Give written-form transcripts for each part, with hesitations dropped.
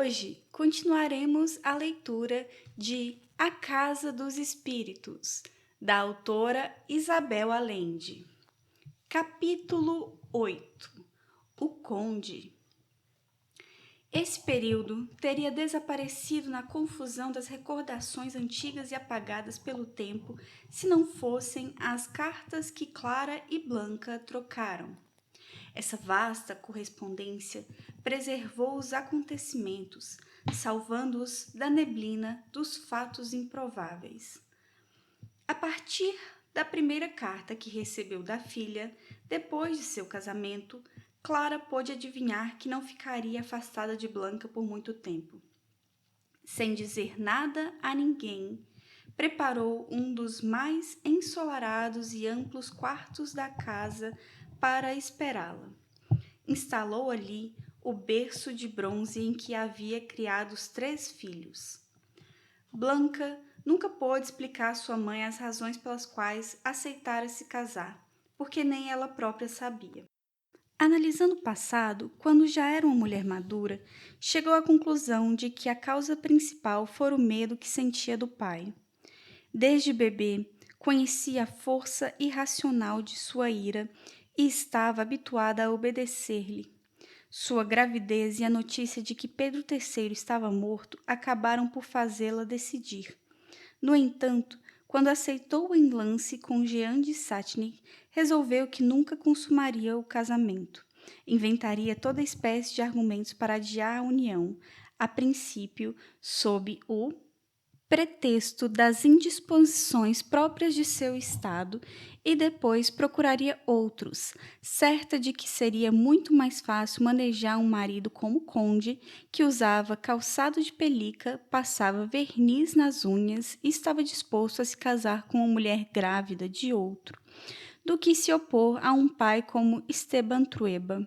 Hoje continuaremos a leitura de A Casa dos Espíritos, da autora Isabel Allende. Capítulo 8. O Conde. Esse período teria desaparecido na confusão das recordações antigas e apagadas pelo tempo se não fossem as cartas que Clara e Blanca trocaram. Essa vasta correspondência preservou os acontecimentos, salvando-os da neblina dos fatos improváveis. A partir da primeira carta que recebeu da filha, depois de seu casamento, Clara pôde adivinhar que não ficaria afastada de Blanca por muito tempo. Sem dizer nada a ninguém, preparou um dos mais ensolarados e amplos quartos da casa para esperá-la. Instalou ali o berço de bronze em que havia criado os 3 filhos. Blanca nunca pôde explicar à sua mãe as razões pelas quais aceitara se casar, porque nem ela própria sabia. Analisando o passado, quando já era uma mulher madura, chegou à conclusão de que a causa principal fora o medo que sentia do pai. Desde bebê, conhecia a força irracional de sua ira e estava habituada a obedecer-lhe. Sua gravidez e a notícia de que Pedro III estava morto acabaram por fazê-la decidir. No entanto, quando aceitou o enlace com Jean de Satnik, resolveu que nunca consumaria o casamento. Inventaria toda espécie de argumentos para adiar a união, a princípio sob o pretexto das indisposições próprias de seu estado, e depois procuraria outros, certa de que seria muito mais fácil manejar um marido como o conde, que usava calçado de pelica, passava verniz nas unhas e estava disposto a se casar com uma mulher grávida de outro, do que se opor a um pai como Esteban Trueba.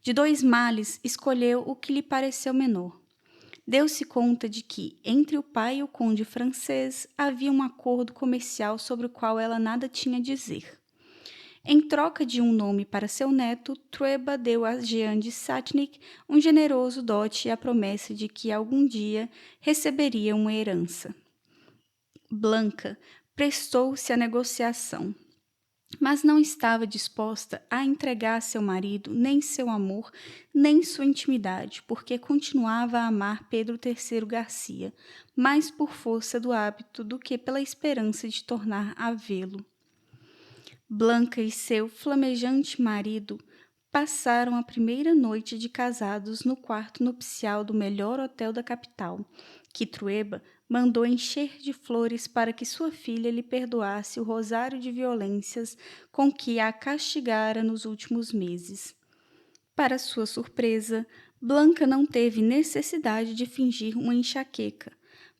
De 2 males, escolheu o que lhe pareceu menor. Deu-se conta de que, entre o pai e o conde francês, havia um acordo comercial sobre o qual ela nada tinha a dizer. Em troca de um nome para seu neto, Trueba deu a Jean de Satnik um generoso dote e a promessa de que algum dia receberia uma herança. Blanca prestou-se à negociação, mas não estava disposta a entregar a seu marido nem seu amor, nem sua intimidade, porque continuava a amar Pedro III Garcia, mais por força do hábito do que pela esperança de tornar a vê-lo. Blanca e seu flamejante marido passaram a primeira noite de casados no quarto nupcial do melhor hotel da capital, que Trueba mandou encher de flores para que sua filha lhe perdoasse o rosário de violências com que a castigara nos últimos meses. Para sua surpresa, Blanca não teve necessidade de fingir uma enxaqueca,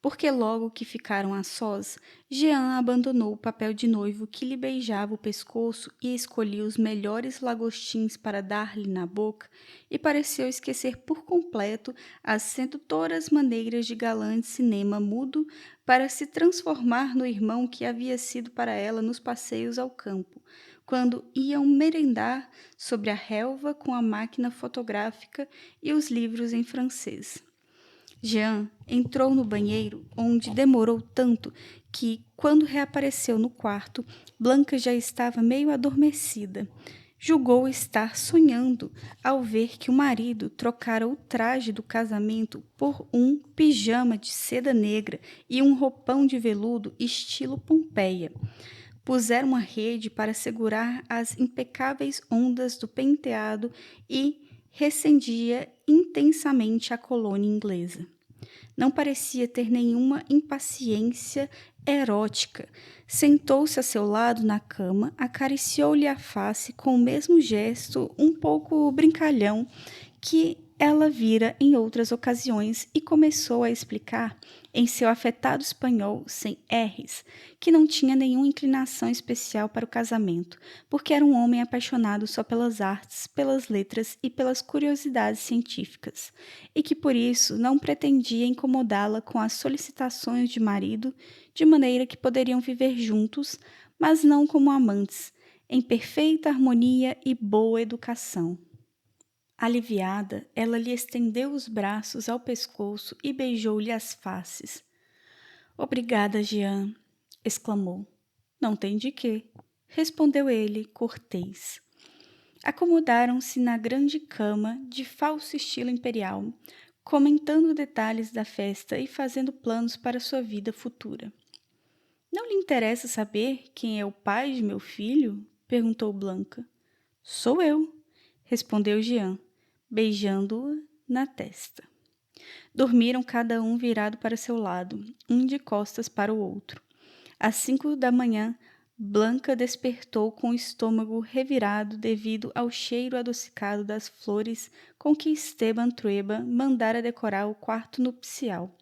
porque logo que ficaram a sós, Jean abandonou o papel de noivo que lhe beijava o pescoço e escolhia os melhores lagostins para dar-lhe na boca, e pareceu esquecer por completo as sedutoras maneiras de galã de cinema mudo para se transformar no irmão que havia sido para ela nos passeios ao campo, quando iam merendar sobre a relva com a máquina fotográfica e os livros em francês. Jean entrou no banheiro, onde demorou tanto que, quando reapareceu no quarto, Blanca já estava meio adormecida. Julgou estar sonhando ao ver que o marido trocara o traje do casamento por um pijama de seda negra e um roupão de veludo estilo Pompeia. Puseram uma rede para segurar as impecáveis ondas do penteado e recendia intensamente a colônia inglesa. Não parecia ter nenhuma impaciência erótica. Sentou-se a seu lado na cama, acariciou-lhe a face com o mesmo gesto um pouco brincalhão que ela vira em outras ocasiões e começou a explicar, em seu afetado espanhol sem R's, que não tinha nenhuma inclinação especial para o casamento, porque era um homem apaixonado só pelas artes, pelas letras e pelas curiosidades científicas, e que por isso não pretendia incomodá-la com as solicitações de marido, de maneira que poderiam viver juntos, mas não como amantes, em perfeita harmonia e boa educação. Aliviada, ela lhe estendeu os braços ao pescoço e beijou-lhe as faces. Obrigada, Jean, exclamou. Não tem de quê, respondeu ele, cortês. Acomodaram-se na grande cama de falso estilo imperial, comentando detalhes da festa e fazendo planos para sua vida futura. Não lhe interessa saber quem é o pai de meu filho? Perguntou Blanca. Sou eu, respondeu Jean, beijando-a na testa. Dormiram cada um virado para seu lado, um de costas para o outro. Às 5 da manhã, Blanca despertou com o estômago revirado devido ao cheiro adocicado das flores com que Esteban Trueba mandara decorar o quarto nupcial.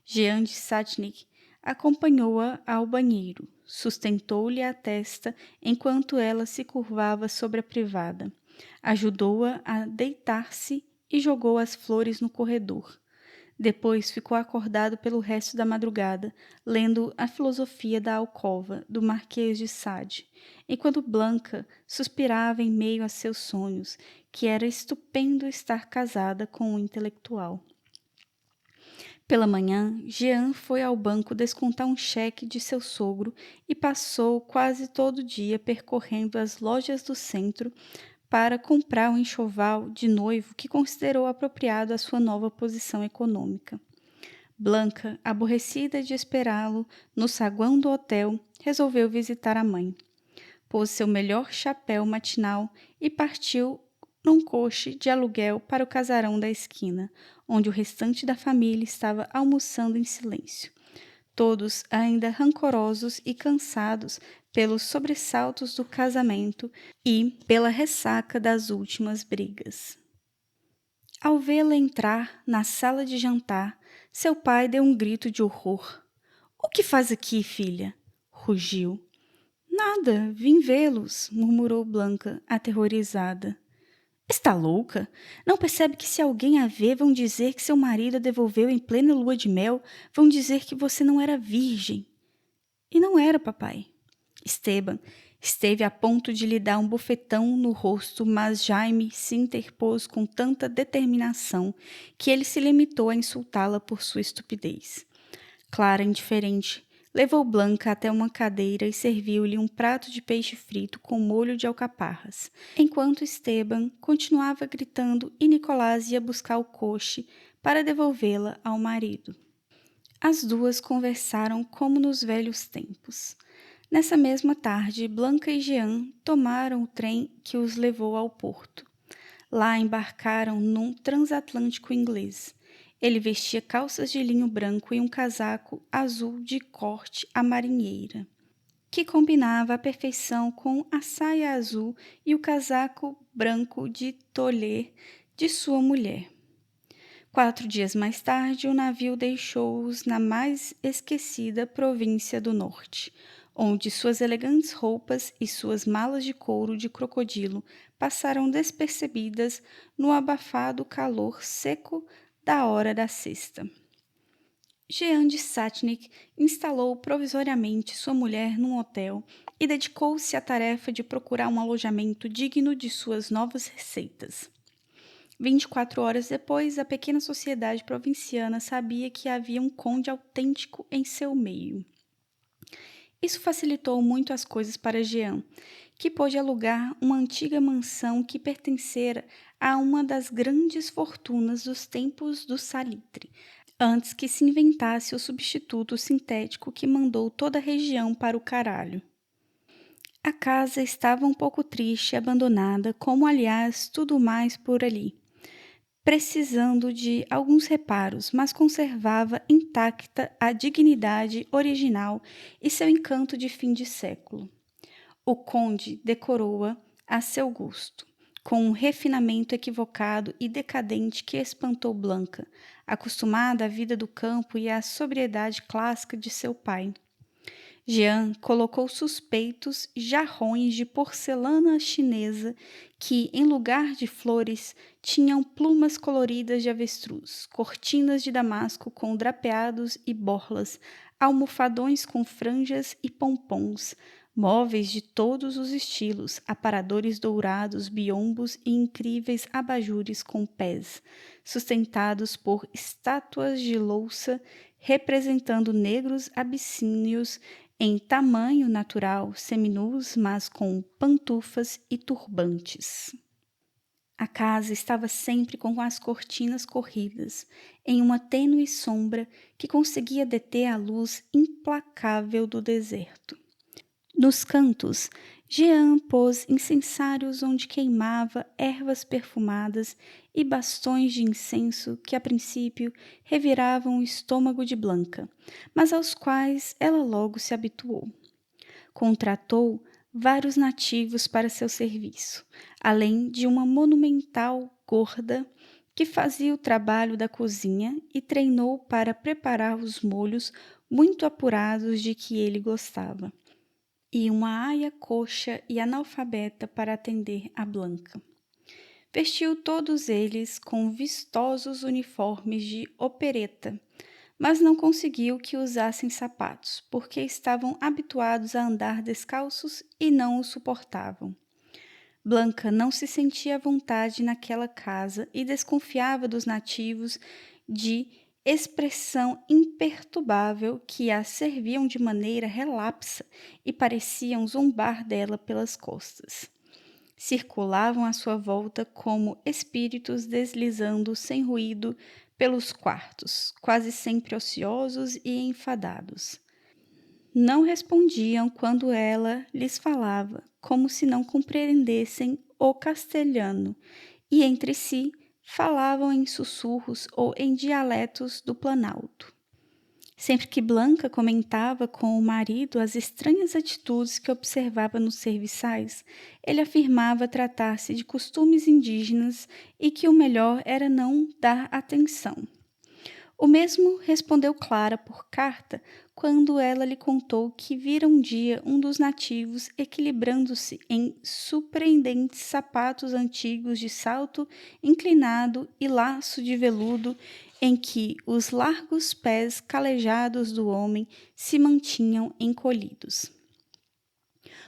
Jean de Satnik acompanhou-a ao banheiro, sustentou-lhe a testa enquanto ela se curvava sobre a privada, ajudou-a a deitar-se e jogou as flores no corredor. Depois ficou acordado pelo resto da madrugada, lendo A Filosofia da Alcova, do Marquês de Sade, enquanto Blanca suspirava em meio a seus sonhos, que era estupendo estar casada com um intelectual. Pela manhã, Jean foi ao banco descontar um cheque de seu sogro e passou quase todo o dia percorrendo as lojas do centro para comprar um enxoval de noivo que considerou apropriado à sua nova posição econômica. Blanca, aborrecida de esperá-lo no saguão do hotel, resolveu visitar a mãe. Pôs seu melhor chapéu matinal e partiu num coche de aluguel para o casarão da esquina, onde o restante da família estava almoçando em silêncio. Todos ainda rancorosos e cansados pelos sobressaltos do casamento e pela ressaca das últimas brigas. Ao vê-la entrar na sala de jantar, seu pai deu um grito de horror. — O que faz aqui, filha? Rugiu. — Nada, vim vê-los, murmurou Blanca, aterrorizada. — Está louca? Não percebe que se alguém a vê, vão dizer que seu marido a devolveu em plena lua de mel, vão dizer que você não era virgem. E não era, papai. Esteban esteve a ponto de lhe dar um bofetão no rosto, mas Jaime se interpôs com tanta determinação que ele se limitou a insultá-la por sua estupidez. Clara, indiferente, levou Blanca até uma cadeira e serviu-lhe um prato de peixe frito com molho de alcaparras, enquanto Esteban continuava gritando e Nicolás ia buscar o coche para devolvê-la ao marido. As duas conversaram como nos velhos tempos. Nessa mesma tarde, Blanca e Jean tomaram o trem que os levou ao porto. Lá embarcaram num transatlântico inglês. Ele vestia calças de linho branco e um casaco azul de corte à marinheira, que combinava à perfeição com a saia azul e o casaco branco de tolher de sua mulher. 4 dias mais tarde, o navio deixou-os na mais esquecida província do norte, onde suas elegantes roupas e suas malas de couro de crocodilo passaram despercebidas no abafado calor seco da hora da sexta. Jean de Satnik instalou provisoriamente sua mulher num hotel e dedicou-se à tarefa de procurar um alojamento digno de suas novas receitas. 24 horas depois, a pequena sociedade provinciana sabia que havia um conde autêntico em seu meio. Isso facilitou muito as coisas para Jean, que pôde alugar uma antiga mansão que pertencera a uma das grandes fortunas dos tempos do salitre, antes que se inventasse o substituto sintético que mandou toda a região para o caralho. A casa estava um pouco triste e abandonada, como aliás tudo mais por ali, precisando de alguns reparos, mas conservava intacta a dignidade original e seu encanto de fim de século. O conde decorou-a a seu gosto, com um refinamento equivocado e decadente que espantou Blanca, acostumada à vida do campo e à sobriedade clássica de seu pai. Jean colocou suspeitos jarrões de porcelana chinesa que, em lugar de flores, tinham plumas coloridas de avestruz, cortinas de damasco com drapeados e borlas, almofadões com franjas e pompons, móveis de todos os estilos, aparadores dourados, biombos e incríveis abajures com pés, sustentados por estátuas de louça representando negros abissínios em tamanho natural, seminus, mas com pantufas e turbantes. A casa estava sempre com as cortinas corridas, em uma tênue sombra que conseguia deter a luz implacável do deserto. Nos cantos, Jean pôs incensários onde queimava ervas perfumadas e bastões de incenso que, a princípio, reviravam o estômago de Blanca, mas aos quais ela logo se habituou. Contratou vários nativos para seu serviço, além de uma monumental gorda que fazia o trabalho da cozinha e treinou para preparar os molhos muito apurados de que ele gostava, e uma aia coxa e analfabeta para atender a Blanca. Vestiu todos eles com vistosos uniformes de opereta, mas não conseguiu que usassem sapatos, porque estavam habituados a andar descalços e não o suportavam. Blanca não se sentia à vontade naquela casa e desconfiava dos nativos de expressão imperturbável que a serviam de maneira relapsa e pareciam zombar dela pelas costas. Circulavam à sua volta como espíritos deslizando sem ruído pelos quartos, quase sempre ociosos e enfadados. Não respondiam quando ela lhes falava, como se não compreendessem o castelhano, e entre si falavam em sussurros ou em dialetos do Planalto. Sempre que Blanca comentava com o marido as estranhas atitudes que observava nos serviçais, ele afirmava tratar-se de costumes indígenas e que o melhor era não dar atenção. O mesmo respondeu Clara por carta quando ela lhe contou que vira um dia um dos nativos equilibrando-se em surpreendentes sapatos antigos de salto inclinado e laço de veludo em que os largos pés calejados do homem se mantinham encolhidos.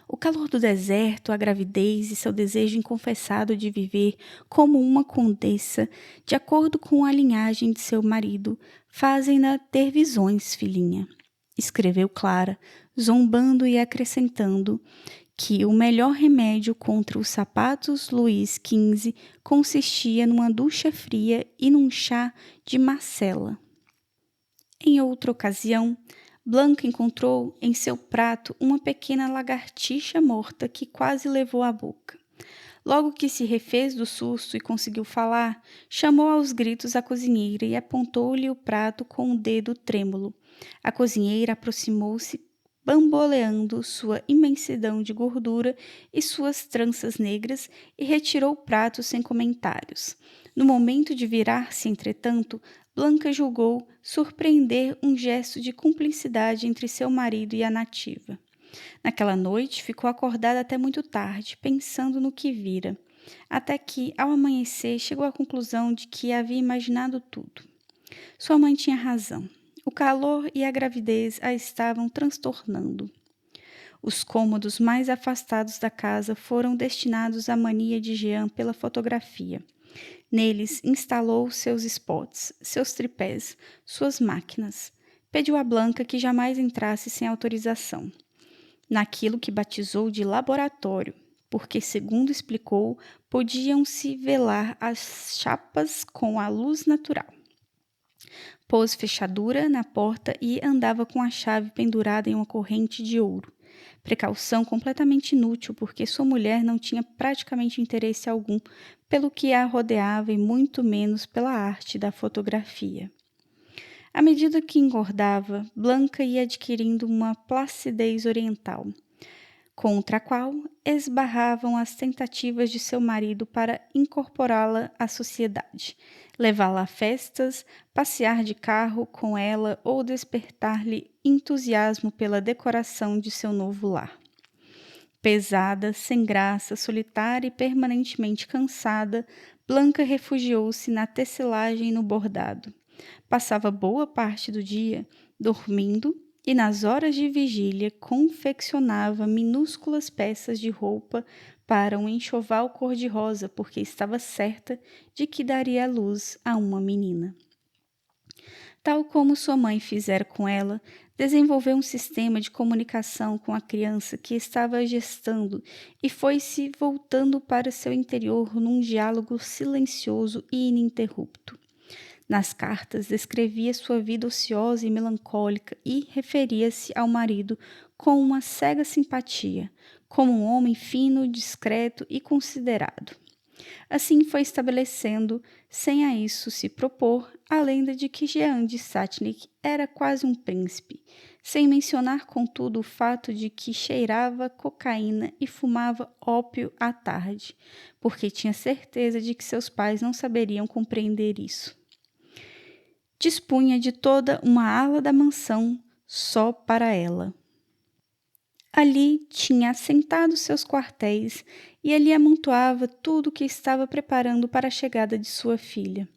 O calor do deserto, a gravidez e seu desejo inconfessado de viver como uma condessa, de acordo com a linhagem de seu marido, fazem-na ter visões, filhinha, escreveu Clara, zombando e acrescentando que o melhor remédio contra os sapatos Luís XV consistia numa ducha fria e num chá de macela. Em outra ocasião, Blanca encontrou em seu prato uma pequena lagartixa morta que quase levou à boca. Logo que se refez do susto e conseguiu falar, chamou aos gritos a cozinheira e apontou-lhe o prato com o dedo trêmulo. A cozinheira aproximou-se, bamboleando sua imensidão de gordura e suas tranças negras, e retirou o prato sem comentários. No momento de virar-se, entretanto, Blanca julgou surpreender um gesto de cumplicidade entre seu marido e a nativa. Naquela noite, ficou acordada até muito tarde, pensando no que vira, até que, ao amanhecer, chegou à conclusão de que havia imaginado tudo. Sua mãe tinha razão. O calor e a gravidez a estavam transtornando. Os cômodos mais afastados da casa foram destinados à mania de Jean pela fotografia. Neles instalou seus spots, seus tripés, suas máquinas. Pediu a Blanca que jamais entrasse sem autorização naquilo que batizou de laboratório, porque, segundo explicou, podiam-se velar as chapas com a luz natural. Pôs fechadura na porta e andava com a chave pendurada em uma corrente de ouro. Precaução completamente inútil, porque sua mulher não tinha praticamente interesse algum pelo que a rodeava e muito menos pela arte da fotografia. À medida que engordava, Blanca ia adquirindo uma placidez oriental, contra a qual esbarravam as tentativas de seu marido para incorporá-la à sociedade, levá-la a festas, passear de carro com ela ou despertar-lhe entusiasmo pela decoração de seu novo lar. Pesada, sem graça, solitária e permanentemente cansada, Blanca refugiou-se na tecelagem e no bordado. Passava boa parte do dia dormindo e nas horas de vigília confeccionava minúsculas peças de roupa para um enxoval cor-de-rosa, porque estava certa de que daria à luz a uma menina. Tal como sua mãe fizera com ela, desenvolveu um sistema de comunicação com a criança que estava gestando e foi-se voltando para seu interior num diálogo silencioso e ininterrupto. Nas cartas, descrevia sua vida ociosa e melancólica e referia-se ao marido com uma cega simpatia, como um homem fino, discreto e considerado. Assim foi estabelecendo, sem a isso se propor, a lenda de que Jean de Satnik era quase um príncipe, sem mencionar, contudo, o fato de que cheirava cocaína e fumava ópio à tarde, porque tinha certeza de que seus pais não saberiam compreender isso. Dispunha de toda uma ala da mansão só para ela. Ali tinha assentado seus quartéis e ali amontoava tudo o que estava preparando para a chegada de sua filha.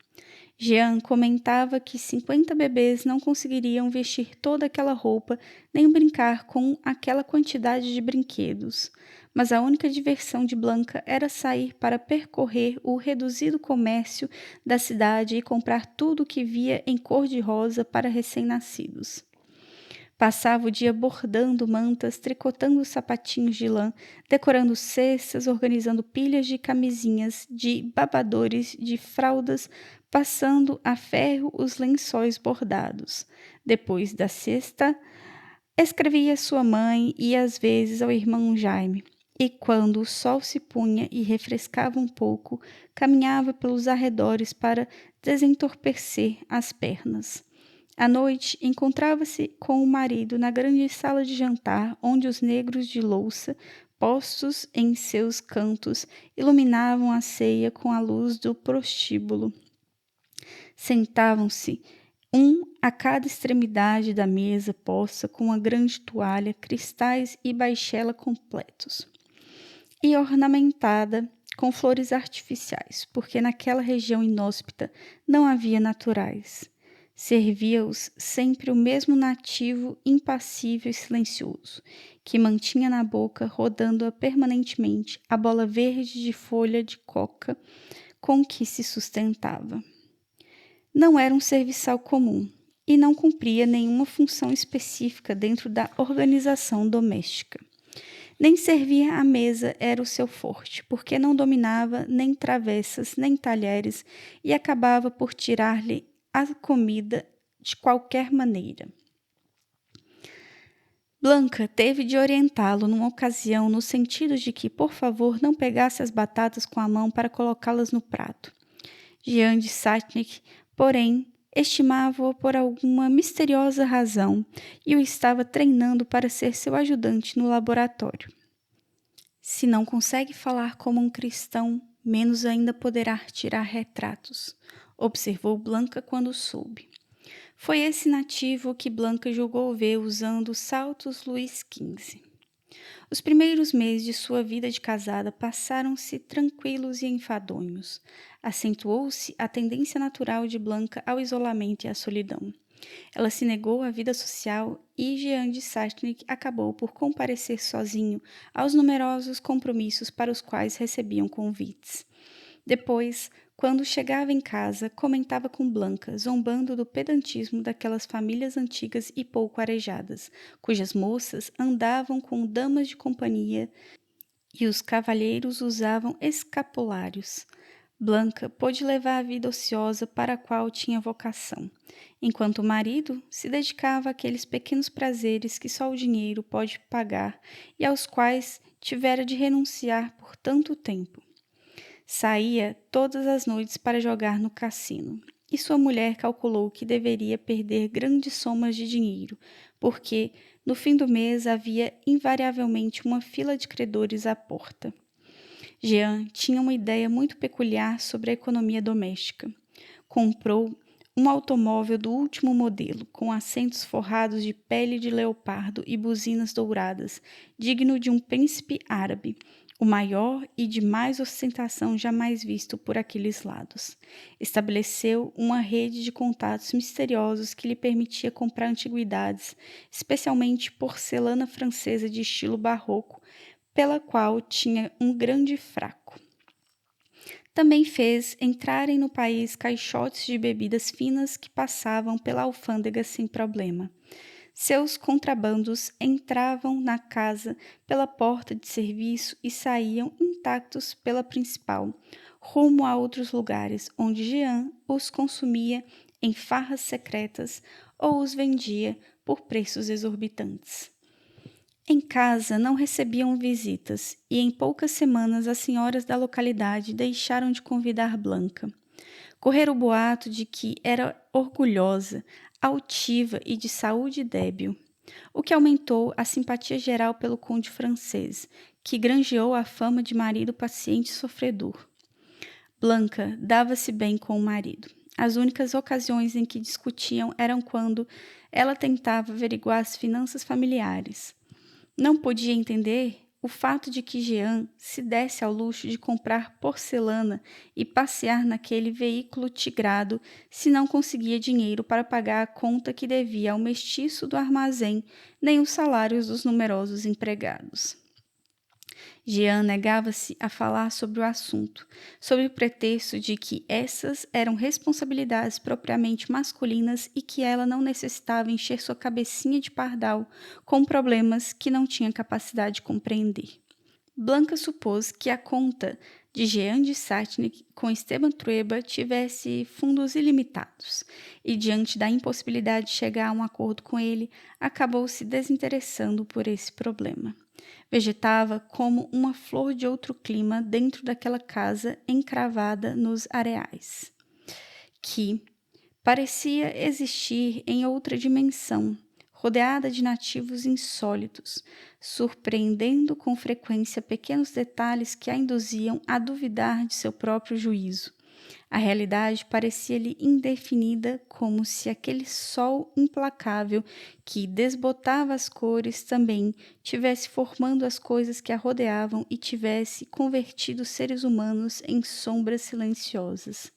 Jean comentava que 50 bebês não conseguiriam vestir toda aquela roupa nem brincar com aquela quantidade de brinquedos, mas a única diversão de Blanca era sair para percorrer o reduzido comércio da cidade e comprar tudo o que via em cor-de-rosa para recém-nascidos. Passava o dia bordando mantas, tricotando sapatinhos de lã, decorando cestas, organizando pilhas de camisinhas, de babadores, de fraldas, passando a ferro os lençóis bordados. Depois da cesta, escrevia a sua mãe e às vezes ao irmão Jaime. E quando o sol se punha e refrescava um pouco, caminhava pelos arredores para desentorpecer as pernas. À noite, encontrava-se com o marido na grande sala de jantar, onde os negros de louça, postos em seus cantos, iluminavam a ceia com a luz do prostíbulo. Sentavam-se, um a cada extremidade da mesa posta com uma grande toalha, cristais e baixela completos, e ornamentada com flores artificiais, porque naquela região inóspita não havia naturais. Servia-os sempre o mesmo nativo impassível e silencioso, que mantinha na boca, rodando-a permanentemente, a bola verde de folha de coca com que se sustentava. Não era um serviçal comum e não cumpria nenhuma função específica dentro da organização doméstica. Nem servir à mesa era o seu forte, porque não dominava nem travessas, nem talheres, e acabava por tirar-lhe a comida de qualquer maneira. Blanca teve de orientá-lo numa ocasião no sentido de que, por favor, não pegasse as batatas com a mão para colocá-las no prato. Jean de Satnik, porém, estimava-o por alguma misteriosa razão e o estava treinando para ser seu ajudante no laboratório. Se não consegue falar como um cristão, menos ainda poderá tirar retratos, observou Blanca quando soube. Foi esse nativo que Blanca julgou ver usando saltos Louis XV. Os primeiros meses de sua vida de casada passaram-se tranquilos e enfadonhos. Acentuou-se a tendência natural de Blanca ao isolamento e à solidão. Ela se negou à vida social e Jean de Satnik acabou por comparecer sozinho aos numerosos compromissos para os quais recebiam convites. Depois, quando chegava em casa, comentava com Blanca, zombando do pedantismo daquelas famílias antigas e pouco arejadas, cujas moças andavam com damas de companhia e os cavalheiros usavam escapulários. Blanca pôde levar a vida ociosa para a qual tinha vocação, enquanto o marido se dedicava àqueles pequenos prazeres que só o dinheiro pode pagar e aos quais tivera de renunciar por tanto tempo. Saía todas as noites para jogar no cassino, e sua mulher calculou que deveria perder grandes somas de dinheiro, porque, no fim do mês, havia invariavelmente uma fila de credores à porta. Jean tinha uma ideia muito peculiar sobre a economia doméstica. Comprou um automóvel do último modelo, com assentos forrados de pele de leopardo e buzinas douradas, digno de um príncipe árabe, o maior e de mais ostentação jamais visto por aqueles lados. Estabeleceu uma rede de contatos misteriosos que lhe permitia comprar antiguidades, especialmente porcelana francesa de estilo barroco, pela qual tinha um grande fraco. Também fez entrarem no país caixotes de bebidas finas que passavam pela alfândega sem problema. Seus contrabandos entravam na casa pela porta de serviço e saíam intactos pela principal, rumo a outros lugares onde Jean os consumia em farras secretas ou os vendia por preços exorbitantes. Em casa não recebiam visitas e em poucas semanas as senhoras da localidade deixaram de convidar Blanca. Correra o boato de que era orgulhosa, altiva e de saúde débil, o que aumentou a simpatia geral pelo conde francês, que granjeou a fama de marido paciente e sofredor. Blanca dava-se bem com o marido. As únicas ocasiões em que discutiam eram quando ela tentava averiguar as finanças familiares. Não podia entender o fato de que Jean se desse ao luxo de comprar porcelana e passear naquele veículo tigrado se não conseguia dinheiro para pagar a conta que devia ao mestiço do armazém, nem os salários dos numerosos empregados. Jean negava-se a falar sobre o assunto, sob o pretexto de que essas eram responsabilidades propriamente masculinas e que ela não necessitava encher sua cabecinha de pardal com problemas que não tinha capacidade de compreender. Blanca supôs que a conta de Jean de Satnick com Esteban Trueba tivesse fundos ilimitados, e diante da impossibilidade de chegar a um acordo com ele, acabou se desinteressando por esse problema. Vegetava como uma flor de outro clima dentro daquela casa encravada nos areais, que parecia existir em outra dimensão, rodeada de nativos insólitos, surpreendendo com frequência pequenos detalhes que a induziam a duvidar de seu próprio juízo. A realidade parecia-lhe indefinida, como se aquele sol implacável que desbotava as cores também tivesse formando as coisas que a rodeavam e tivesse convertido os seres humanos em sombras silenciosas.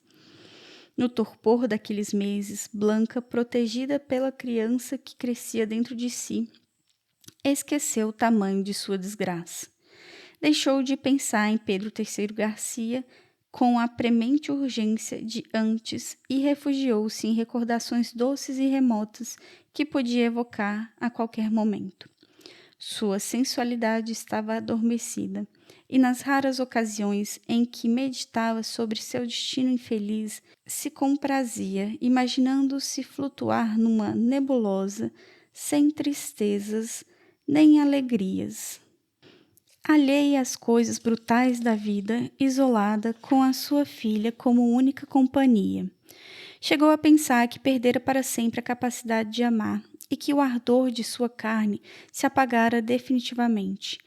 No torpor daqueles meses, Blanca, protegida pela criança que crescia dentro de si, esqueceu o tamanho de sua desgraça. Deixou de pensar em Pedro III Garcia com a premente urgência de antes e refugiou-se em recordações doces e remotas que podia evocar a qualquer momento. Sua sensualidade estava adormecida, e nas raras ocasiões em que meditava sobre seu destino infeliz, se comprazia, imaginando-se flutuar numa nebulosa, sem tristezas nem alegrias. Alheia às coisas brutais da vida, isolada, com a sua filha como única companhia. Chegou a pensar que perdera para sempre a capacidade de amar e que o ardor de sua carne se apagara definitivamente.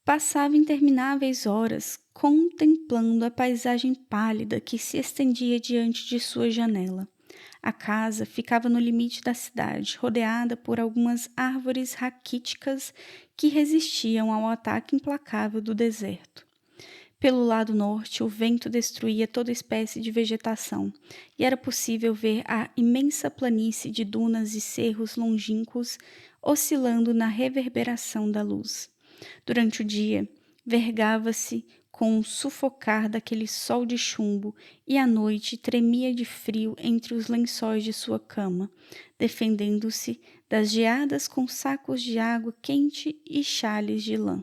Passava intermináveis horas contemplando a paisagem pálida que se estendia diante de sua janela. A casa ficava no limite da cidade, rodeada por algumas árvores raquíticas que resistiam ao ataque implacável do deserto. Pelo lado norte, o vento destruía toda espécie de vegetação, e era possível ver a imensa planície de dunas e cerros longínquos oscilando na reverberação da luz. Durante o dia, vergava-se com o sufocar daquele sol de chumbo e à noite tremia de frio entre os lençóis de sua cama, defendendo-se das geadas com sacos de água quente e xales de lã.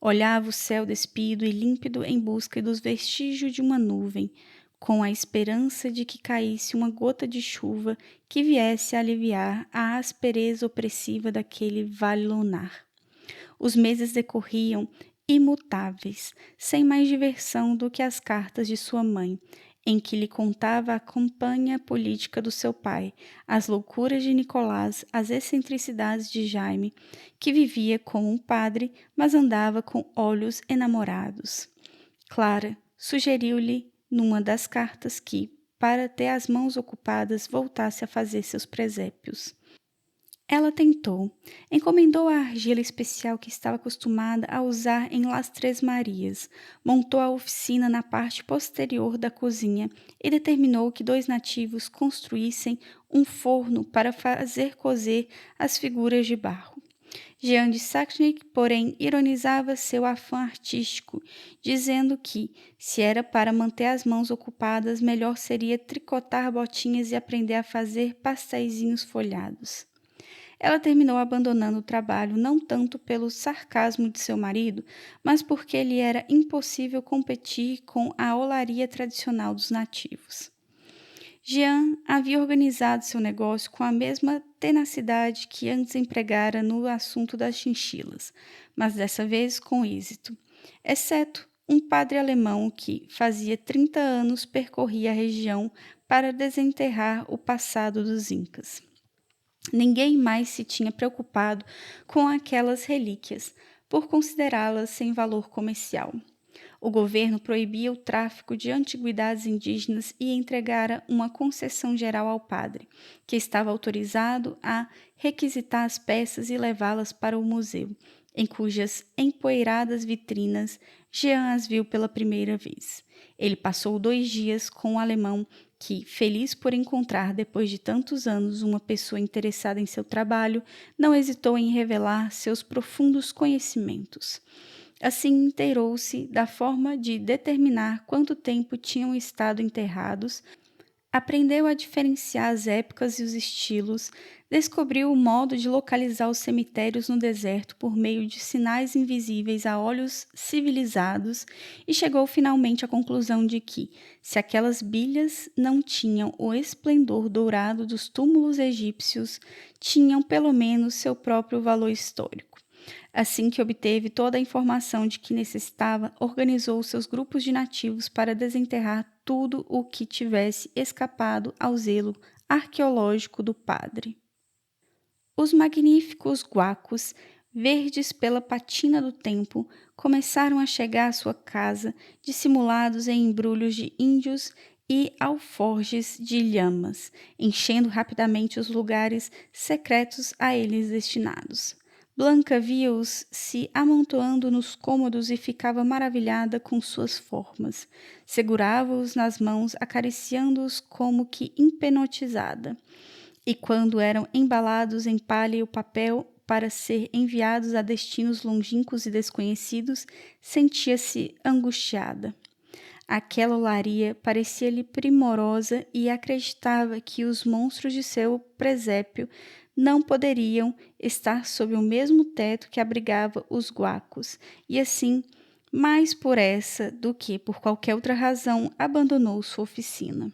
Olhava o céu despido e límpido em busca dos vestígios de uma nuvem, com a esperança de que caísse uma gota de chuva que viesse a aliviar a aspereza opressiva daquele vale lunar. Os meses decorriam imutáveis, sem mais diversão do que as cartas de sua mãe, em que lhe contava a campanha política do seu pai, as loucuras de Nicolás, as excentricidades de Jaime, que vivia como um padre, mas andava com olhos enamorados. Clara sugeriu-lhe, numa das cartas, que, para ter as mãos ocupadas, voltasse a fazer seus presépios. Ela tentou. Encomendou a argila especial que estava acostumada a usar em Las Três Marias, montou a oficina na parte posterior da cozinha e determinou que 2 nativos construíssem um forno para fazer cozer as figuras de barro. Jean de Saxony, porém, ironizava seu afã artístico, dizendo que, se era para manter as mãos ocupadas, melhor seria tricotar botinhas e aprender a fazer pasteizinhos folhados. Ela terminou abandonando o trabalho não tanto pelo sarcasmo de seu marido, mas porque lhe era impossível competir com a olaria tradicional dos nativos. Jean havia organizado seu negócio com a mesma tenacidade que antes empregara no assunto das chinchilas, mas dessa vez com êxito, exceto um padre alemão que, fazia 30 anos, percorria a região para desenterrar o passado dos Incas. Ninguém mais se tinha preocupado com aquelas relíquias, por considerá-las sem valor comercial. O governo proibia o tráfico de antiguidades indígenas e entregara uma concessão geral ao padre, que estava autorizado a requisitar as peças e levá-las para o museu, em cujas empoeiradas vitrinas Jean as viu pela primeira vez. Ele passou 2 dias com o alemão que, feliz por encontrar depois de tantos anos uma pessoa interessada em seu trabalho, não hesitou em revelar seus profundos conhecimentos. Assim, inteirou-se da forma de determinar quanto tempo tinham estado enterrados, aprendeu a diferenciar as épocas e os estilos, descobriu o modo de localizar os cemitérios no deserto por meio de sinais invisíveis a olhos civilizados e chegou finalmente à conclusão de que, se aquelas bilhas não tinham o esplendor dourado dos túmulos egípcios, tinham pelo menos seu próprio valor histórico. Assim que obteve toda a informação de que necessitava, organizou seus grupos de nativos para desenterrar tudo o que tivesse escapado ao zelo arqueológico do padre. Os magníficos guacos, verdes pela patina do tempo, começaram a chegar à sua casa, dissimulados em embrulhos de índios e alforjes de lhamas, enchendo rapidamente os lugares secretos a eles destinados. Blanca via-os se amontoando nos cômodos e ficava maravilhada com suas formas. Segurava-os nas mãos, acariciando-os como que hipnotizada. E quando eram embalados em palha e papel para ser enviados a destinos longínquos e desconhecidos, sentia-se angustiada. Aquela olaria parecia-lhe primorosa e acreditava que os monstros de seu presépio não poderiam estar sob o mesmo teto que abrigava os guacos, e assim, mais por essa do que por qualquer outra razão, abandonou sua oficina.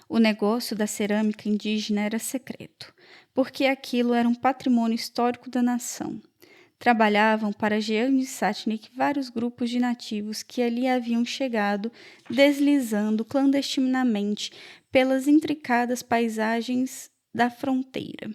O negócio da cerâmica indígena era secreto, porque aquilo era um patrimônio histórico da nação. Trabalhavam para Jean de Satnik vários grupos de nativos que ali haviam chegado, deslizando clandestinamente pelas intricadas paisagens da fronteira.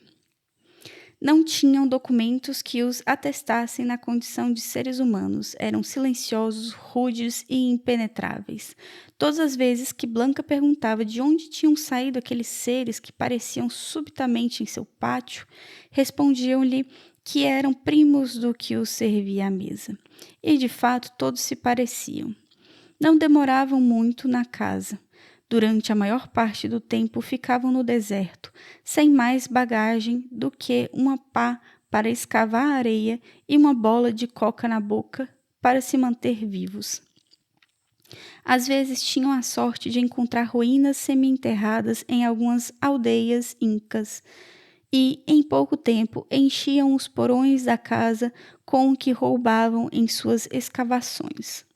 Não tinham documentos que os atestassem na condição de seres humanos. Eram silenciosos, rudes e impenetráveis. Todas as vezes que Blanca perguntava de onde tinham saído aqueles seres que pareciam subitamente em seu pátio, respondiam-lhe que eram primos do que os servia à mesa. E, de fato, todos se pareciam. Não demoravam muito na casa. Durante a maior parte do tempo ficavam no deserto, sem mais bagagem do que uma pá para escavar a areia e uma bola de coca na boca para se manter vivos. Às vezes tinham a sorte de encontrar ruínas semi-enterradas em algumas aldeias incas e, em pouco tempo, enchiam os porões da casa com o que roubavam em suas escavações.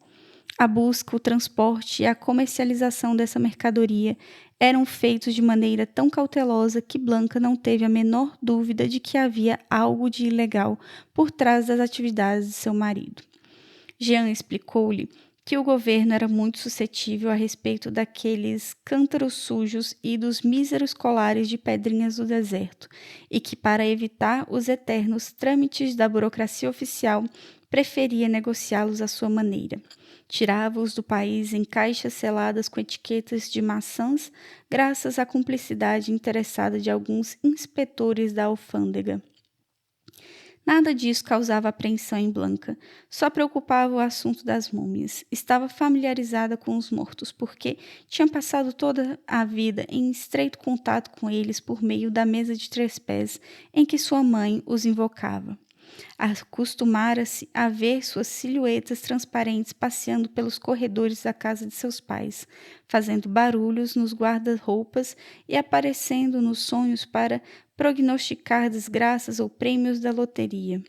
A busca, o transporte e a comercialização dessa mercadoria eram feitos de maneira tão cautelosa que Blanca não teve a menor dúvida de que havia algo de ilegal por trás das atividades de seu marido. Jean explicou-lhe que o governo era muito suscetível a respeito daqueles cântaros sujos e dos míseros colares de pedrinhas do deserto, e que, para evitar os eternos trâmites da burocracia oficial, preferia negociá-los à sua maneira. Tirava-os do país em caixas seladas com etiquetas de maçãs, graças à cumplicidade interessada de alguns inspetores da alfândega. Nada disso causava apreensão em Blanca. Só preocupava o assunto das múmias. Estava familiarizada com os mortos, porque tinha passado toda a vida em estreito contato com eles por meio da mesa de 3 pés em que sua mãe os invocava. Acostumara-se a ver suas silhuetas transparentes passeando pelos corredores da casa de seus pais, fazendo barulhos nos guarda-roupas e aparecendo nos sonhos para prognosticar desgraças ou prêmios da loteria.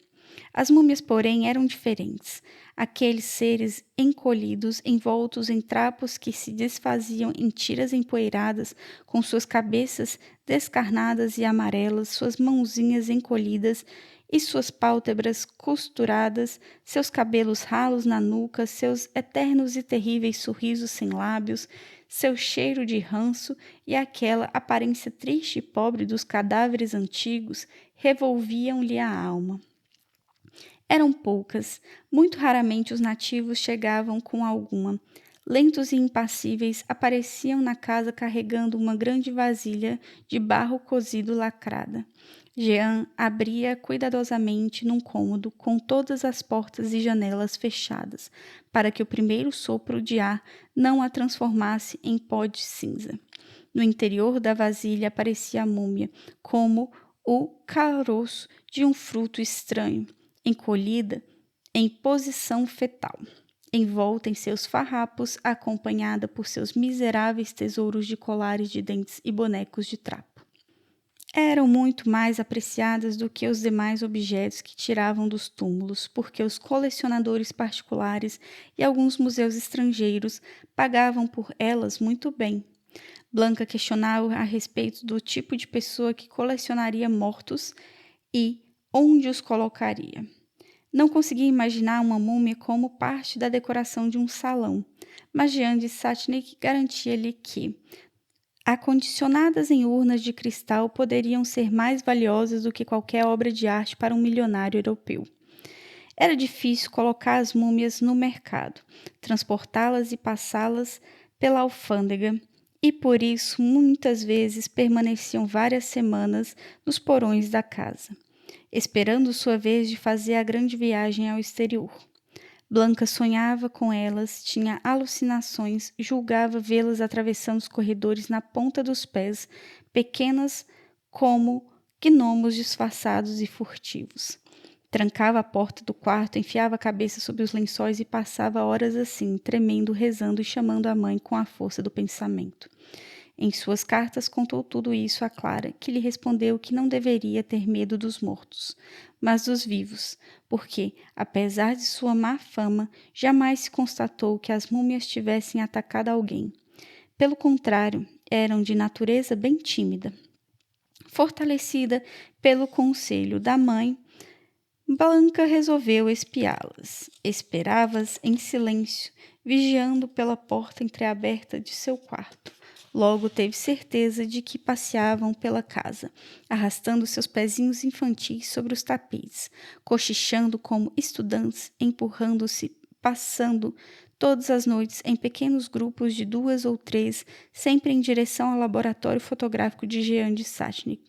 As múmias, porém, eram diferentes. Aqueles seres encolhidos, envoltos em trapos que se desfaziam em tiras empoeiradas, com suas cabeças descarnadas e amarelas, suas mãozinhas encolhidas e suas pálpebras costuradas, seus cabelos ralos na nuca, seus eternos e terríveis sorrisos sem lábios, seu cheiro de ranço e aquela aparência triste e pobre dos cadáveres antigos revolviam-lhe a alma. Eram poucas, muito raramente os nativos chegavam com alguma. Lentos e impassíveis, apareciam na casa carregando uma grande vasilha de barro cozido lacrada. Jean abria cuidadosamente num cômodo com todas as portas e janelas fechadas, para que o primeiro sopro de ar não a transformasse em pó de cinza. No interior da vasilha aparecia a múmia, como o caroço de um fruto estranho, encolhida em posição fetal, envolta em seus farrapos, acompanhada por seus miseráveis tesouros de colares de dentes e bonecos de trapo. Eram muito mais apreciadas do que os demais objetos que tiravam dos túmulos, porque os colecionadores particulares e alguns museus estrangeiros pagavam por elas muito bem. Blanca questionava a respeito do tipo de pessoa que colecionaria mortos e onde os colocaria. Não conseguia imaginar uma múmia como parte da decoração de um salão, mas Jean de Satnik garantia-lhe que, acondicionadas em urnas de cristal, poderiam ser mais valiosas do que qualquer obra de arte para um milionário europeu. Era difícil colocar as múmias no mercado, transportá-las e passá-las pela alfândega, e por isso muitas vezes permaneciam várias semanas nos porões da casa, esperando sua vez de fazer a grande viagem ao exterior. Blanca sonhava com elas, tinha alucinações, julgava vê-las atravessando os corredores na ponta dos pés, pequenas como gnomos disfarçados e furtivos. Trancava a porta do quarto, enfiava a cabeça sob os lençóis e passava horas assim, tremendo, rezando e chamando a mãe com a força do pensamento. Em suas cartas contou tudo isso a Clara, que lhe respondeu que não deveria ter medo dos mortos, mas dos vivos, porque, apesar de sua má fama, jamais se constatou que as múmias tivessem atacado alguém. Pelo contrário, eram de natureza bem tímida. Fortalecida pelo conselho da mãe, Blanca resolveu espiá-las. Esperava-as em silêncio, vigiando pela porta entreaberta de seu quarto. Logo teve certeza de que passeavam pela casa, arrastando seus pezinhos infantis sobre os tapetes, cochichando como estudantes, empurrando-se, passando todas as noites em pequenos grupos de 2 ou 3, sempre em direção ao laboratório fotográfico de Jean de Satnik.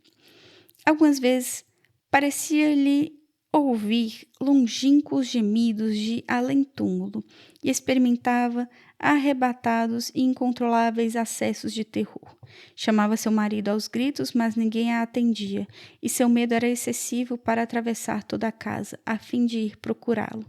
Algumas vezes parecia-lhe ouvir longínquos gemidos de além-túmulo e experimentava arrebatados e incontroláveis acessos de terror. Chamava seu marido aos gritos, mas ninguém a atendia, e seu medo era excessivo para atravessar toda a casa, a fim de ir procurá-lo.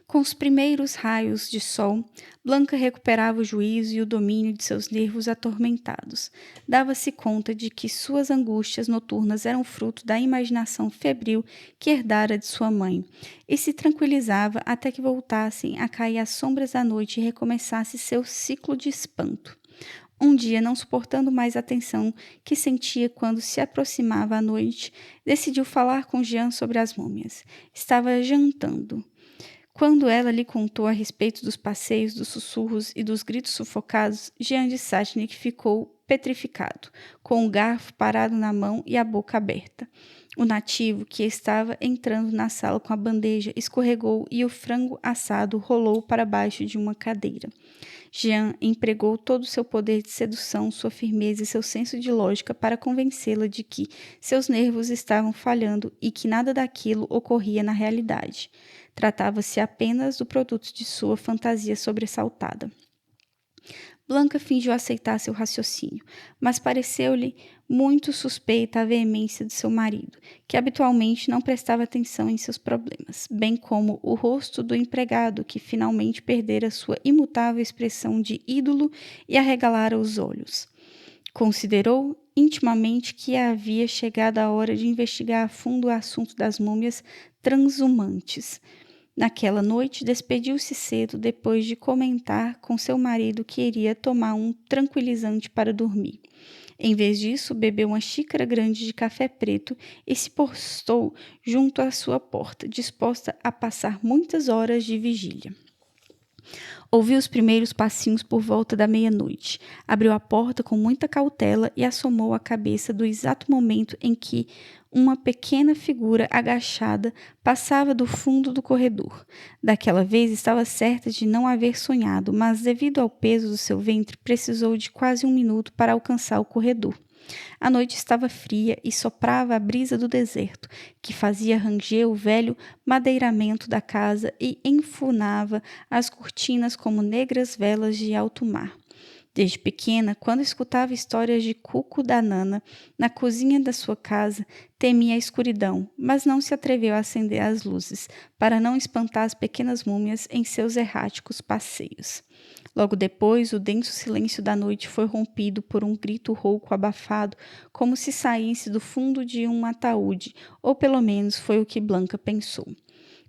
Com os primeiros raios de sol, Blanca recuperava o juízo e o domínio de seus nervos atormentados. Dava-se conta de que suas angústias noturnas eram fruto da imaginação febril que herdara de sua mãe, e se tranquilizava até que voltassem a cair as sombras da noite e recomeçasse seu ciclo de espanto. Um dia, não suportando mais a tensão que sentia quando se aproximava a noite, decidiu falar com Jean sobre as múmias. Estava jantando. Quando ela lhe contou a respeito dos passeios, dos sussurros e dos gritos sufocados, Jean de Satnik ficou petrificado, com o garfo parado na mão e a boca aberta. O nativo, que estava entrando na sala com a bandeja, escorregou e o frango assado rolou para baixo de uma cadeira. Jean empregou todo o seu poder de sedução, sua firmeza e seu senso de lógica para convencê-la de que seus nervos estavam falhando e que nada daquilo ocorria na realidade. Tratava-se apenas do produto de sua fantasia sobressaltada. Blanca fingiu aceitar seu raciocínio, mas pareceu-lhe muito suspeita a veemência de seu marido, que habitualmente não prestava atenção em seus problemas, bem como o rosto do empregado, que finalmente perdera sua imutável expressão de ídolo e arregalara os olhos. Considerou intimamente que havia chegado a hora de investigar a fundo o assunto das múmias transhumantes. Naquela noite, despediu-se cedo depois de comentar com seu marido que iria tomar um tranquilizante para dormir. Em vez disso, bebeu uma xícara grande de café preto e se postou junto à sua porta, disposta a passar muitas horas de vigília. Ouviu os primeiros passinhos por volta da meia-noite. Abriu a porta com muita cautela e assomou a cabeça do exato momento em que uma pequena figura agachada passava do fundo do corredor. Daquela vez estava certa de não haver sonhado, mas devido ao peso do seu ventre, precisou de quase 1 minuto para alcançar o corredor. A noite estava fria e soprava a brisa do deserto, que fazia ranger o velho madeiramento da casa e enfunava as cortinas como negras velas de alto mar. Desde pequena, quando escutava histórias de Cuco da Nana na cozinha da sua casa, temia a escuridão, mas não se atreveu a acender as luzes, para não espantar as pequenas múmias em seus erráticos passeios. Logo depois, o denso silêncio da noite foi rompido por um grito rouco abafado, como se saísse do fundo de um ataúde, ou pelo menos foi o que Blanca pensou.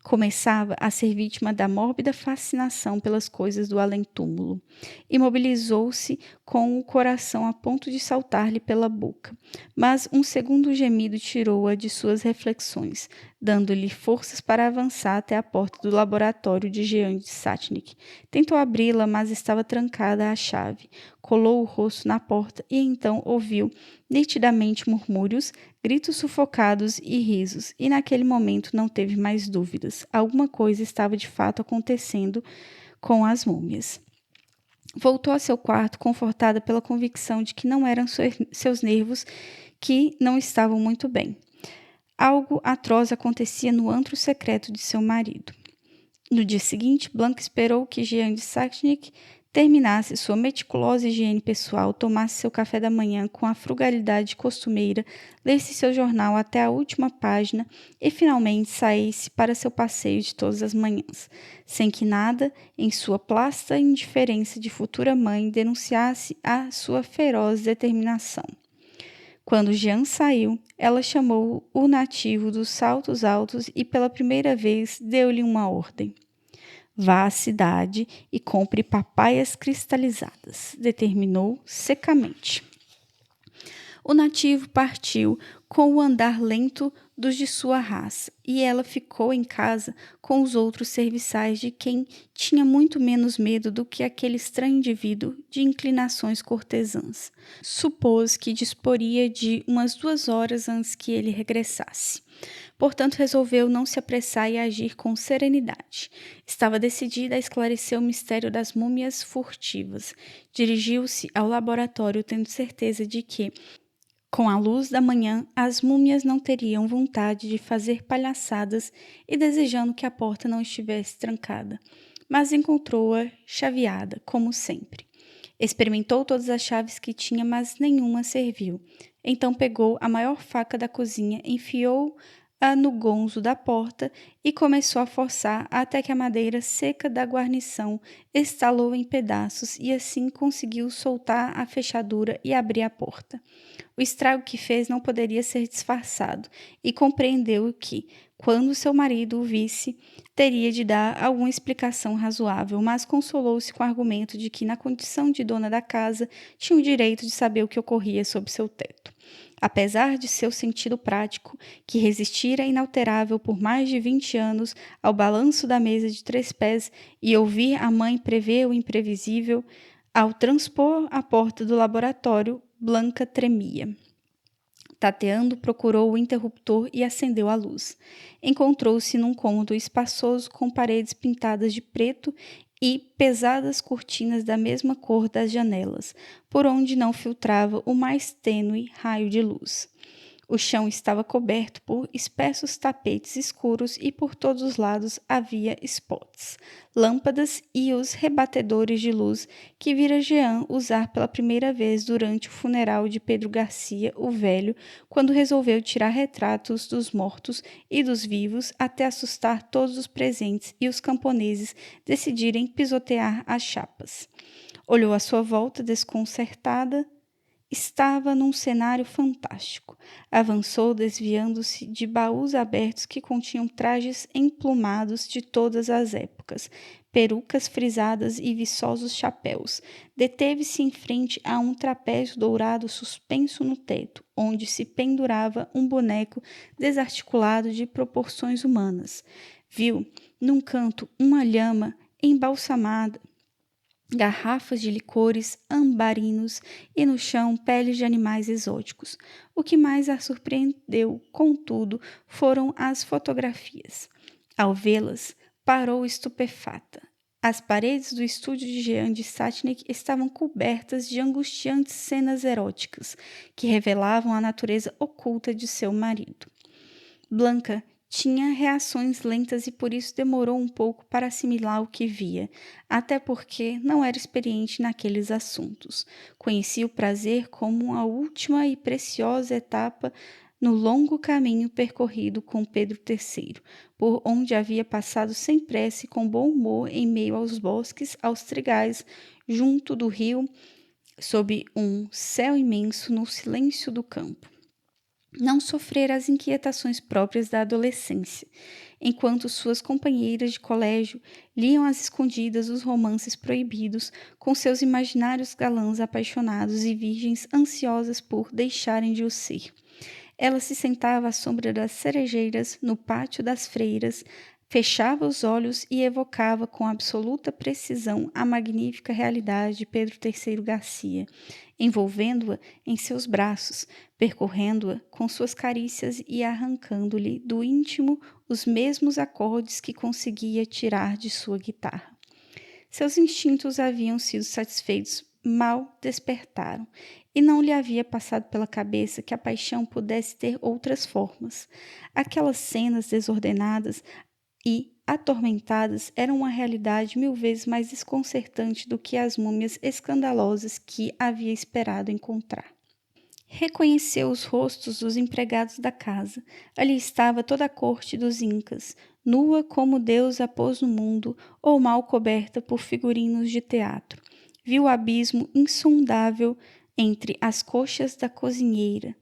Começava a ser vítima da mórbida fascinação pelas coisas do além-túmulo. Imobilizou-se com o coração a ponto de saltar-lhe pela boca. Mas um segundo gemido tirou-a de suas reflexões, dando-lhe forças para avançar até a porta do laboratório de Jean de Satchnik. Tentou abri-la, mas estava trancada à chave. Colou o rosto na porta e então ouviu nitidamente murmúrios, gritos sufocados e risos, e naquele momento não teve mais dúvidas. Alguma coisa estava de fato acontecendo com as múmias. Voltou a seu quarto, confortada pela convicção de que não eram seus nervos que não estavam muito bem. Algo atroz acontecia no antro secreto de seu marido. No dia seguinte, Blanca esperou que Jean de Satchnik terminasse sua meticulosa higiene pessoal, tomasse seu café da manhã com a frugalidade costumeira, lesse seu jornal até a última página e finalmente saísse para seu passeio de todas as manhãs, sem que nada, em sua plasta indiferença de futura mãe, denunciasse a sua feroz determinação. Quando Jean saiu, ela chamou o nativo dos saltos altos e pela primeira vez deu-lhe uma ordem. Vá à cidade e compre papaias cristalizadas, determinou secamente. O nativo partiu com o andar lento dos de sua raça, e ela ficou em casa com os outros serviçais de quem tinha muito menos medo do que aquele estranho indivíduo de inclinações cortesãs. Supôs que disporia de umas 2 horas antes que ele regressasse. Portanto, resolveu não se apressar e agir com serenidade. Estava decidida a esclarecer o mistério das múmias furtivas. Dirigiu-se ao laboratório, tendo certeza de que, com a luz da manhã, as múmias não teriam vontade de fazer palhaçadas e desejando que a porta não estivesse trancada. Mas encontrou-a chaveada, como sempre. Experimentou todas as chaves que tinha, mas nenhuma serviu. Então pegou a maior faca da cozinha, enfiou-a no gonzo da porta e começou a forçar até que a madeira seca da guarnição estalou em pedaços e assim conseguiu soltar a fechadura e abrir a porta. O estrago que fez não poderia ser disfarçado e compreendeu que, quando seu marido o visse, teria de dar alguma explicação razoável, mas consolou-se com o argumento de que, na condição de dona da casa, tinha o direito de saber o que ocorria sob seu teto. Apesar de seu sentido prático, que resistira inalterável por mais de 20 anos ao balanço da mesa de 3 pés e ouvir a mãe prever o imprevisível, ao transpor a porta do laboratório, Blanca tremia. Tateando, procurou o interruptor e acendeu a luz. Encontrou-se num cômodo espaçoso com paredes pintadas de preto e pesadas cortinas da mesma cor das janelas, por onde não filtrava o mais tênue raio de luz. O chão estava coberto por espessos tapetes escuros e por todos os lados havia spots, lâmpadas e os rebatedores de luz que vira Jean usar pela primeira vez durante o funeral de Pedro Garcia, o Velho, quando resolveu tirar retratos dos mortos e dos vivos até assustar todos os presentes e os camponeses decidirem pisotear as chapas. Olhou à sua volta desconcertada. Estava num cenário fantástico. Avançou, desviando-se de baús abertos que continham trajes emplumados de todas as épocas, perucas frisadas e viçosos chapéus. Deteve-se em frente a um trapézio dourado suspenso no teto, onde se pendurava um boneco desarticulado de proporções humanas. Viu, num canto, uma lhama embalsamada, garrafas de licores ambarinos e no chão peles de animais exóticos. O que mais a surpreendeu, contudo, foram as fotografias. Ao vê-las, parou estupefata. As paredes do estúdio de Jean de Satnik estavam cobertas de angustiantes cenas eróticas que revelavam a natureza oculta de seu marido. Blanca tinha reações lentas e por isso demorou um pouco para assimilar o que via, até porque não era experiente naqueles assuntos. Conhecia o prazer como uma última e preciosa etapa no longo caminho percorrido com Pedro III, por onde havia passado sem pressa e com bom humor em meio aos bosques, aos trigais, junto do rio, sob um céu imenso no silêncio do campo. Não sofrera as inquietações próprias da adolescência, enquanto suas companheiras de colégio liam às escondidas os romances proibidos com seus imaginários galãs apaixonados e virgens ansiosas por deixarem de o ser. Ela se sentava à sombra das cerejeiras no pátio das freiras, fechava os olhos e evocava com absoluta precisão a magnífica realidade de Pedro III Garcia, envolvendo-a em seus braços, percorrendo-a com suas carícias e arrancando-lhe do íntimo os mesmos acordes que conseguia tirar de sua guitarra. Seus instintos haviam sido satisfeitos, mal despertaram, e não lhe havia passado pela cabeça que a paixão pudesse ter outras formas. Aquelas cenas desordenadas e atormentadas eram uma realidade 1000 vezes mais desconcertante do que as múmias escandalosas que havia esperado encontrar. Reconheceu os rostos dos empregados da casa. Ali estava toda a corte dos incas, nua como Deus a pôs no mundo ou mal coberta por figurinos de teatro. Viu o abismo insondável entre as coxas da cozinheira,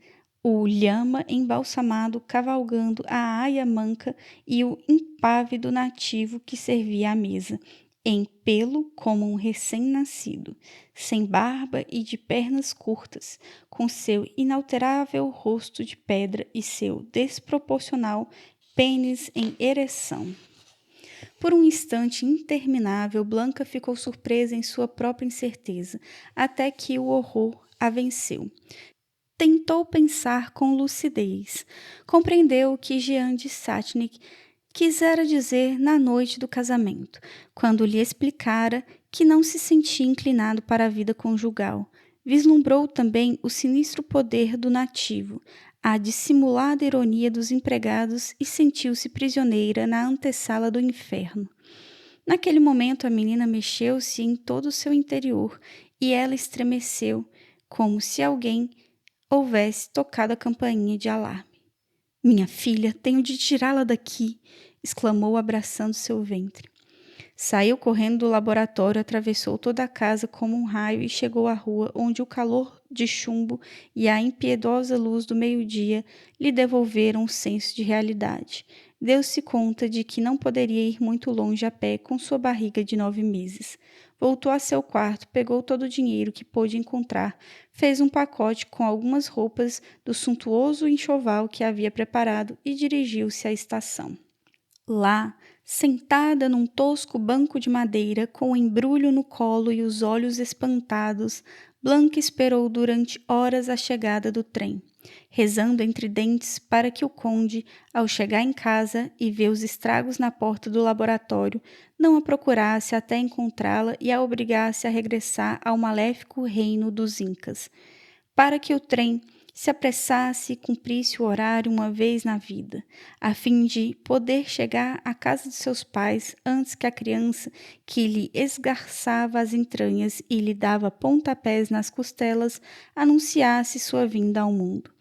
o lhama embalsamado cavalgando a aia manca e o impávido nativo que servia à mesa, em pelo como um recém-nascido, sem barba e de pernas curtas, com seu inalterável rosto de pedra e seu desproporcional pênis em ereção. Por um instante interminável, Blanca ficou surpresa em sua própria incerteza, até que o horror a venceu. Tentou pensar com lucidez. Compreendeu o que Jean de Satnik quisera dizer na noite do casamento, quando lhe explicara que não se sentia inclinado para a vida conjugal. Vislumbrou também o sinistro poder do nativo, a dissimulada ironia dos empregados e sentiu-se prisioneira na antessala do inferno. Naquele momento a menina mexeu-se em todo o seu interior e ela estremeceu, como se alguém houvesse tocado a campainha de alarme. Minha filha, tenho de tirá-la daqui, exclamou abraçando seu ventre. Saiu correndo do laboratório, atravessou toda a casa como um raio e chegou à rua onde o calor de chumbo e a impiedosa luz do meio-dia lhe devolveram o senso de realidade. Deu-se conta de que não poderia ir muito longe a pé com sua barriga de 9 meses. Voltou a seu quarto, pegou todo o dinheiro que pôde encontrar, fez um pacote com algumas roupas do suntuoso enxoval que havia preparado e dirigiu-se à estação. Lá, sentada num tosco banco de madeira, com o embrulho no colo e os olhos espantados, Blanca esperou durante horas a chegada do trem. rezando entre dentes para que o conde, ao chegar em casa e ver os estragos na porta do laboratório, não a procurasse até encontrá-la e a obrigasse a regressar ao maléfico reino dos Incas, para que o trem se apressasse e cumprisse o horário uma vez na vida, a fim de poder chegar à casa de seus pais antes que a criança que lhe esgarçava as entranhas e lhe dava pontapés nas costelas anunciasse sua vinda ao mundo,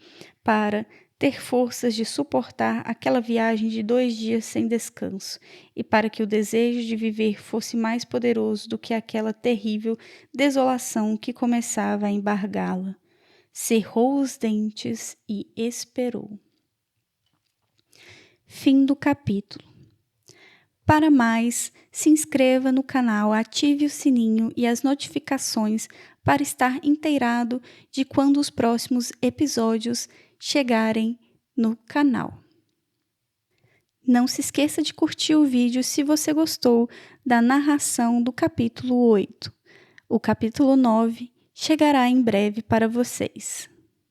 para ter forças de suportar aquela viagem de 2 dias sem descanso, e para que o desejo de viver fosse mais poderoso do que aquela terrível desolação que começava a embargá-la. Cerrou os dentes e esperou. Fim do capítulo. Para mais, se inscreva no canal, ative o sininho e as notificações para estar inteirado de quando os próximos episódios chegarem no canal. Não se esqueça de curtir o vídeo se você gostou da narração do capítulo 8. O capítulo 9 chegará em breve para vocês.